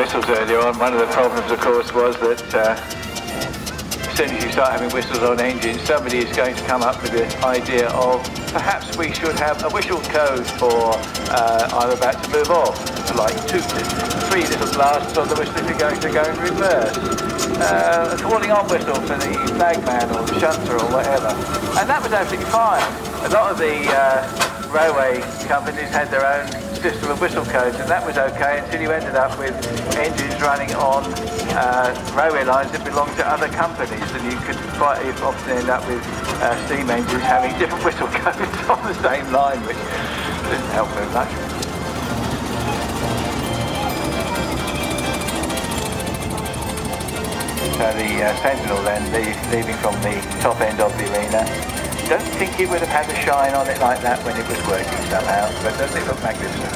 whistles earlier on. One of the problems, of course, was that as soon as you start having whistles on engines, somebody is going to come up with the idea of perhaps we should have a whistle code for I'm about to move off, like 3 little blasts on the whistle if you're going to go in reverse. A calling on whistle for the flagman or the shunter or whatever. And that was absolutely fine. A lot of the railway companies had their own system of whistle codes, and that was okay until you ended up with engines running on railway lines that belonged to other companies, and you could quite often end up with steam engines having different whistle codes on the same line, which didn't help very much. So the Sentinel then, leaving from the top end of the arena, don't think it would have had a shine on it like that when it was working somehow, but doesn't it look magnificent?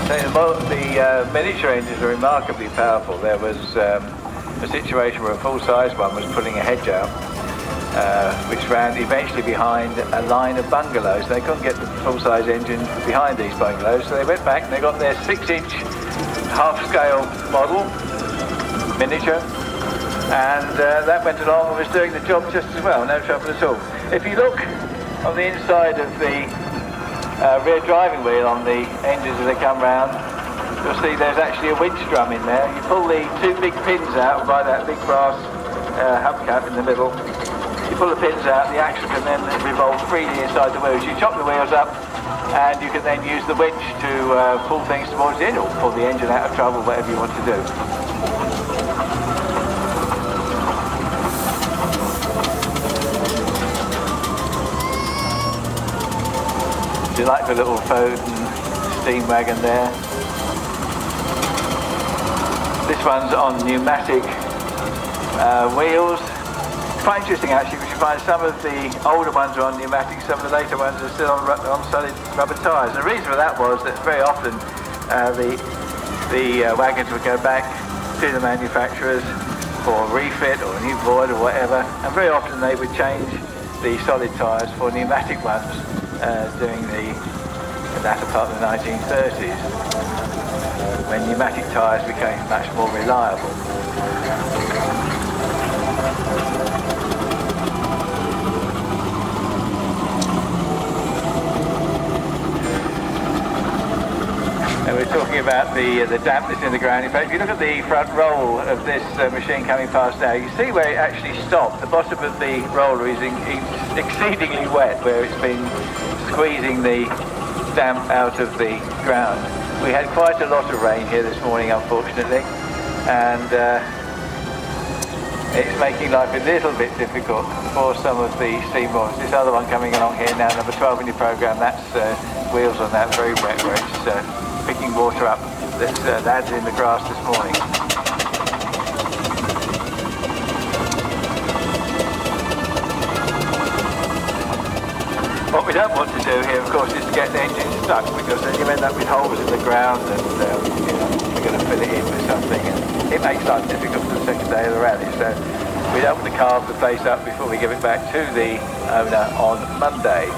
So the miniature engines are remarkably powerful. There was a situation where a full-size one was pulling a hedge out, which ran eventually behind a line of bungalows. They couldn't get the full-size engine behind these bungalows, so they went back and they got their 6-inch half-scale model, miniature, and that went along and was doing the job just as well, no trouble at all. If you look on the inside of the rear driving wheel on the engines as they come round, you'll see there's actually a winch drum in there. You pull the 2 big pins out by that big brass hubcap in the middle. You pull the pins out, the axle can then revolve freely inside the wheels. You chop the wheels up and you can then use the winch to pull things towards the engine, or pull the engine out of trouble, whatever you want to do. Delightful little Foden steam wagon there. This one's on pneumatic wheels. Quite interesting actually, because you find some of the older ones are on pneumatic, some of the later ones are still on solid rubber tyres. The reason for that was that very often the wagons would go back to the manufacturers for a refit or a new void or whatever, and very often they would change the solid tyres for pneumatic ones during the latter part of the 1930s, when pneumatic tyres became much more reliable. And we're talking about the dampness in the ground. In fact, if you look at the front roll of this machine coming past now, you see where it actually stopped. The bottom of the roller is exceedingly wet, where it's been squeezing the damp out of the ground. We had quite a lot of rain here this morning, unfortunately, and it's making life a little bit difficult for some of the steam models. This other one coming along here now, number 12 in your programme, that's wheels on that, very wet, where it's picking water up. This lad's in the grass this morning. What we don't want to do here, of course, is to get the engine stuck, because then you end up with holes in the ground and you know, you're going to fill it in with something, and it makes life difficult for the second day of the rally. So we don't want to carve the place up before we give it back to the owner on Monday.